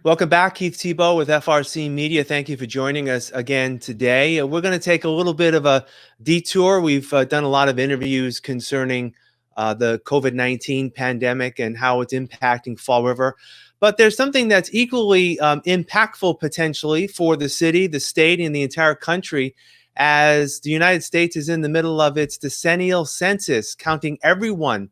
Welcome back, Keith Tebow with FRCMedia. Thank you for joining us again today. We're going to take a little bit of a detour. We've done a lot of interviews concerning the COVID-19 pandemic and how it's impacting Fall River. But there's something that's equally impactful potentially for the city, the state, and the entire country as the United States is in the middle of its decennial census, counting everyone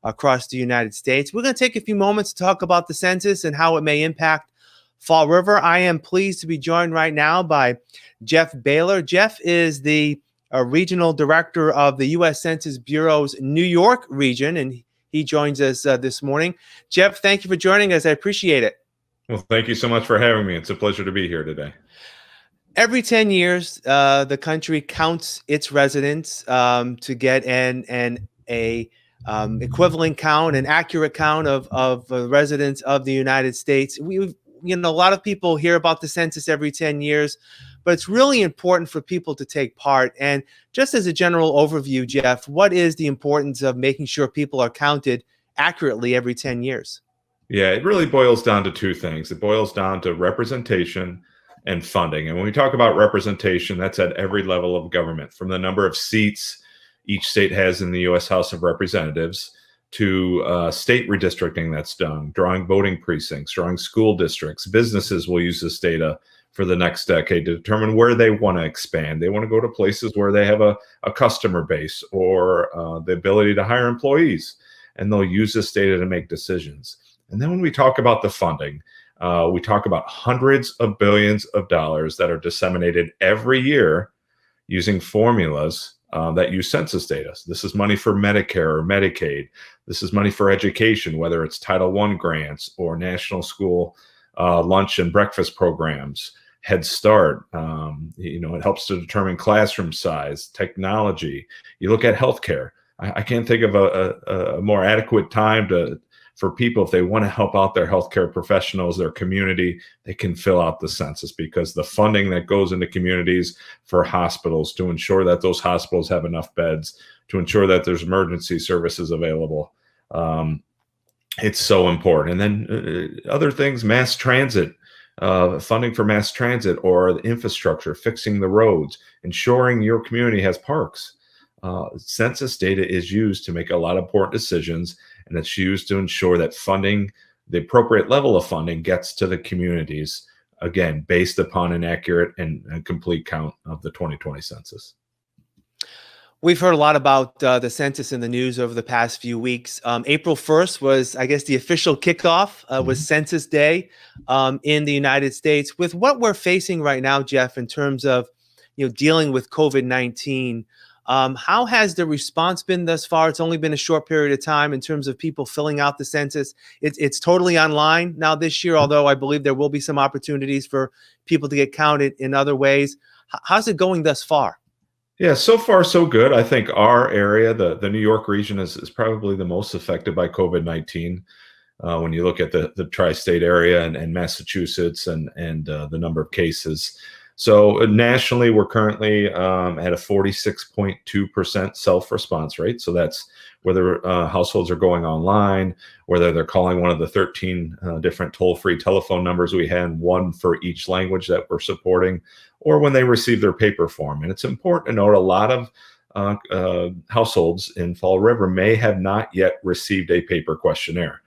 across the United States. We're going to take a few moments to talk about the census and how it may impact Fall River. I am pleased to be joined right now by Jeff Behler. Jeff is the regional director of the US Census Bureau's New York region, and he joins us this morning. Jeff, thank you for joining us. I appreciate it. Well, thank you so much for having me. It's a pleasure to be here today. Every 10 years, the country counts its residents to get a equivalent count, an accurate count of residents of the United States. A lot of people hear about the census every 10 years, but it's really important for people to take part. And just as a general overview, Jeff, what is the importance of making sure people are counted accurately every 10 years? Yeah, it really boils down to two things. It boils down to representation and funding. And when we talk about representation, that's at every level of government, from the number of seats each state has in the U.S. House of Representatives to state redistricting that's done, drawing voting precincts, drawing school districts. Businesses will use this data for the next decade to determine where they want to expand. They want to go to places where they have a customer base or the ability to hire employees, and they'll use this data to make decisions. And then when we talk about the funding, we talk about hundreds of billions of dollars that are disseminated every year using formulas that use census data. So this is money for Medicare or Medicaid. This is money for education, whether it's Title I grants or national school lunch and breakfast programs, Head Start. It helps to determine classroom size, technology. You look at healthcare. I can't think of a more adequate time for people, if they want to help out their healthcare professionals, their community, they can fill out the census, because the funding that goes into communities for hospitals to ensure that those hospitals have enough beds, to ensure that there's emergency services available, it's so important. And then other things, mass transit, funding for mass transit or the infrastructure, fixing the roads, ensuring your community has parks. Census data is used to make a lot of important decisions, and it's used to ensure that funding, the appropriate level of funding, gets to the communities, again, based upon an accurate and complete count of the 2020 census. We've heard a lot about the census in the news over the past few weeks. April 1st was, I guess, the official kickoff was Census Day in the United States. With what we're facing right now, Jeff, in terms of dealing with COVID-19, how has the response been thus far? It's only been a short period of time in terms of people filling out the census. It's totally online now this year, although I believe there will be some opportunities for people to get counted in other ways. How's it going thus far? Yeah, so far so good. I think our area, the New York region, is probably the most affected by COVID-19. When you look at the tri-state area and Massachusetts and the number of cases. So nationally, we're currently at a 46.2% self-response rate. So that's whether households are going online, whether they're calling one of the 13 different toll-free telephone numbers we had, one for each language that we're supporting, or when they receive their paper form. And it's important to note a lot of households in Fall River may have not yet received a paper questionnaire.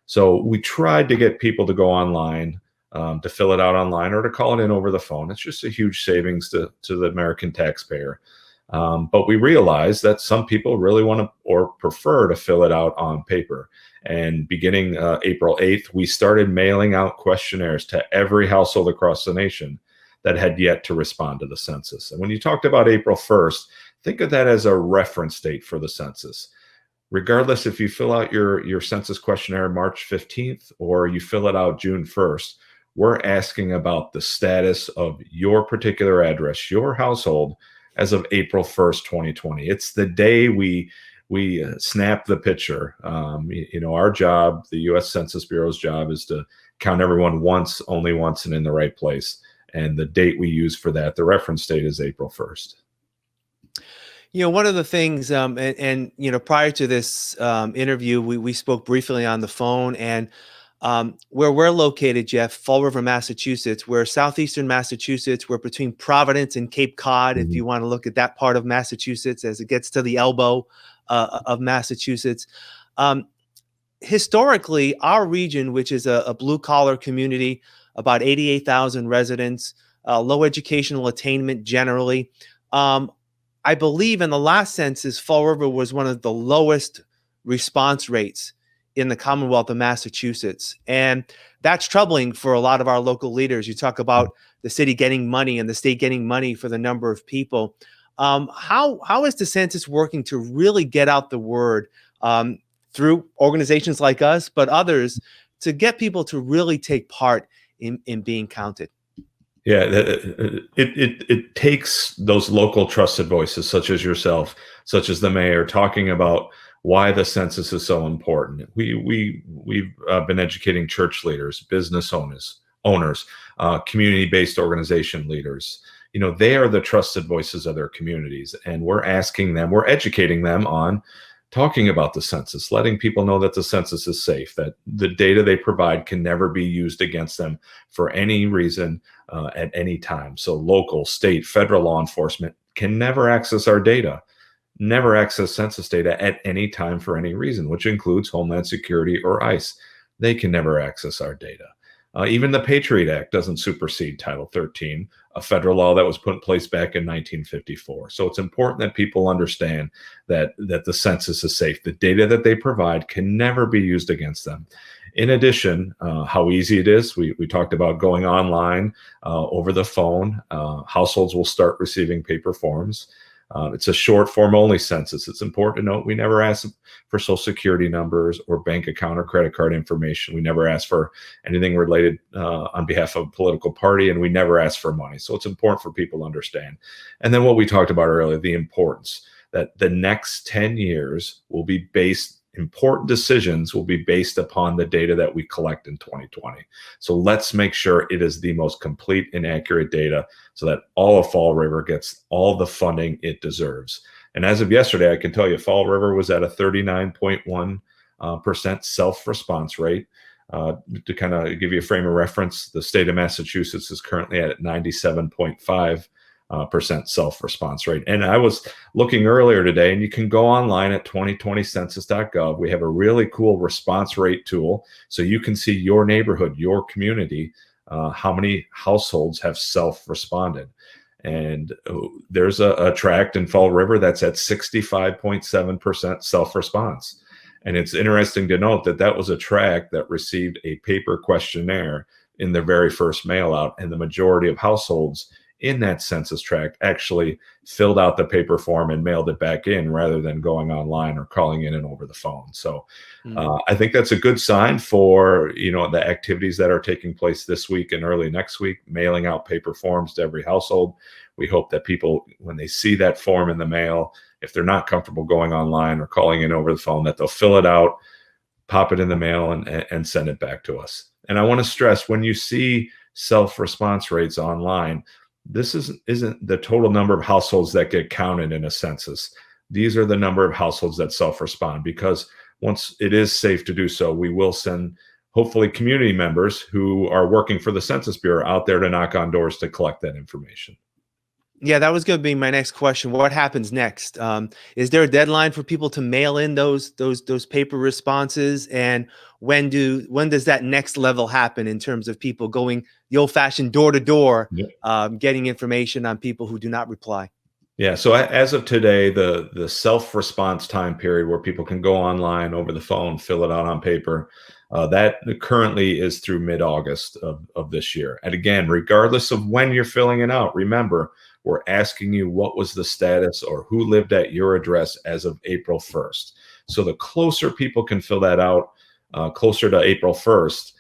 So we tried to get people to go online, to fill it out online, or to call it in over the phone. It's just a huge savings to the American taxpayer. But we realized that some people really want to or prefer to fill it out on paper. And beginning April 8th, we started mailing out questionnaires to every household across the nation that had yet to respond to the census. And when you talked about April 1st, think of that as a reference date for the census. Regardless if you fill out your census questionnaire March 15th or you fill it out June 1st, we're asking about the status of your particular address, your household, as of April 1st, 2020. It's the day we snap the picture. Our job, the US Census Bureau's job, is to count everyone once, only once, and in the right place. And the date we use for that, the reference date, is April 1st. One of the things, prior to this interview, we spoke briefly on the phone, and Where we're located, Jeff, Fall River, Massachusetts, we're southeastern Massachusetts. We're between Providence and Cape Cod, if Mhm. you want to look at that part of Massachusetts as it gets to the elbow of Massachusetts. Um, Historically, our region, which is a blue collar community, about 88,000 residents, low educational attainment generally. Um, I believe in the last census, Fall River was one of the lowest response rates in the Commonwealth of Massachusetts. And that's troubling for a lot of our local leaders. You talk about the city getting money and the state getting money for the number of people. How is the census working to really get out the word? Through organizations like us, but others, to get people to really take part in being counted. Yeah, it takes those local trusted voices, such as yourself, such as the mayor, talking about why the census is so important. We've been educating church leaders, business owners, community-based organization leaders. You know, they are the trusted voices of their communities, and we're asking them, we're educating them on talking about the census, letting people know that the census is safe, that the data they provide can never be used against them for any reason at any time. So local, state, federal law enforcement can never access our data, never access census data at any time for any reason, which includes Homeland Security or ICE. They can never access our data. Even the Patriot Act doesn't supersede Title 13, a federal law that was put in place back in 1954. So it's important that people understand that the census is safe. The data that they provide can never be used against them. In addition, how easy it is. We talked about going online over the phone. Households will start receiving paper forms. It's a short form only census. It's important to note we never ask for social security numbers or bank account or credit card information. We never ask for anything related on behalf of a political party, and we never ask for money. So it's important for people to understand. And then what we talked about earlier, the importance that the next 10 years will be important decisions will be based upon the data that we collect in 2020. So let's make sure it is the most complete and accurate data so that all of Fall River gets all the funding it deserves. And as of yesterday, I can tell you Fall River was at a 39.1% self-response rate. To kind of give you a frame of reference, the state of Massachusetts is currently at 97.5% self-response rate. And I was looking earlier today, and you can go online at 2020census.gov. We have a really cool response rate tool, so you can see your neighborhood, your community, how many households have self-responded. And there's a tract in Fall River that's at 65.7% self-response. And it's interesting to note that that was a tract that received a paper questionnaire in their very first mail out, and the majority of households in that census tract actually filled out the paper form and mailed it back in rather than going online or calling in and over the phone. So I think that's a good sign for, you know, the activities that are taking place this week and early next week, mailing out paper forms to every household. We hope that people, when they see that form in the mail, if they're not comfortable going online or calling in over the phone, that they'll fill it out, pop it in the mail, and send it back to us. And I want to stress, when you see self-response rates online, this isn't the total number of households that get counted in a census. These are the number of households that self-respond, because once it is safe to do so, we will send hopefully community members who are working for the Census Bureau out there to knock on doors to collect that information. Yeah, that was going to be my next question. What happens next? Is there a deadline for people to mail in those paper responses? And when does that next level happen in terms of people going the old-fashioned door to door, getting information on people who do not reply? Yeah. So as of today, the self-response time period where people can go online over the phone, fill it out on paper, that currently is through mid-August of this year. And again, regardless of when you're filling it out, remember, we're asking you what was the status or who lived at your address as of April 1st. So the closer people can fill that out, closer to April 1st,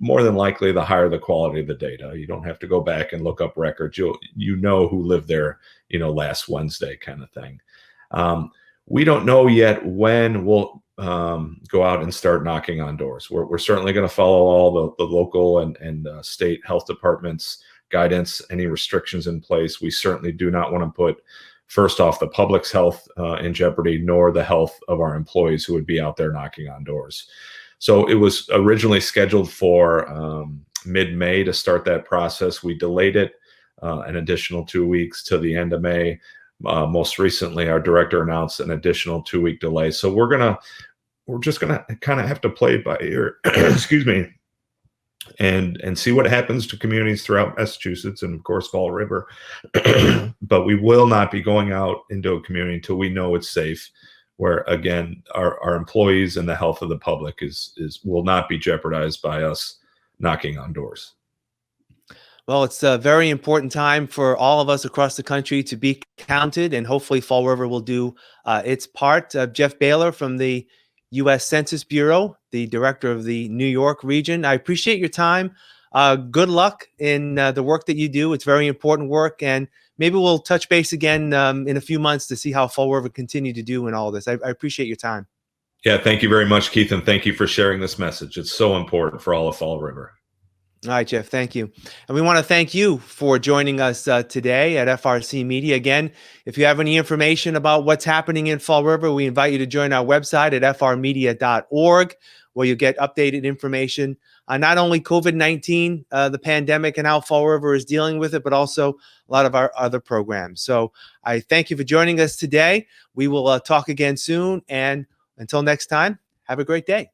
more than likely the higher the quality of the data. You don't have to go back and look up records. You know who lived there, you know, last Wednesday, kind of thing. We don't know yet when we'll go out and start knocking on doors. We're certainly going to follow all the local and state health departments guidance, any restrictions in place. We certainly do not want to put, first off, the public's health in jeopardy, nor the health of our employees who would be out there knocking on doors. So it was originally scheduled for mid-May to start that process. We delayed it an additional 2 weeks to the end of May. Most recently, our director announced an additional 2-week delay. So we're just gonna kind of have to play by ear, excuse me, and see what happens to communities throughout Massachusetts and of course Fall River. But we will not be going out into a community until we know it's safe, where again our employees and the health of the public will not be jeopardized by us knocking on doors. Well, it's a very important time for all of us across the country to be counted, and hopefully Fall River will do its part. Jeff Behler from the US Census Bureau, the director of the New York region, I appreciate your time. Good luck in the work that you do. It's very important work, and maybe we'll touch base again in a few months to see how Fall River continue to do in all this. I appreciate your time. Yeah, thank you very much, Keith, and thank you for sharing this message. It's so important for all of Fall River. All right, Jeff, thank you. And we want to thank you for joining us today at FRCmedia. Again, if you have any information about what's happening in Fall River, we invite you to join our website at frmedia.org, where you get updated information on not only COVID-19, the pandemic, and how Fall River is dealing with it, but also a lot of our other programs. So I thank you for joining us today. We will talk again soon. And until next time, have a great day.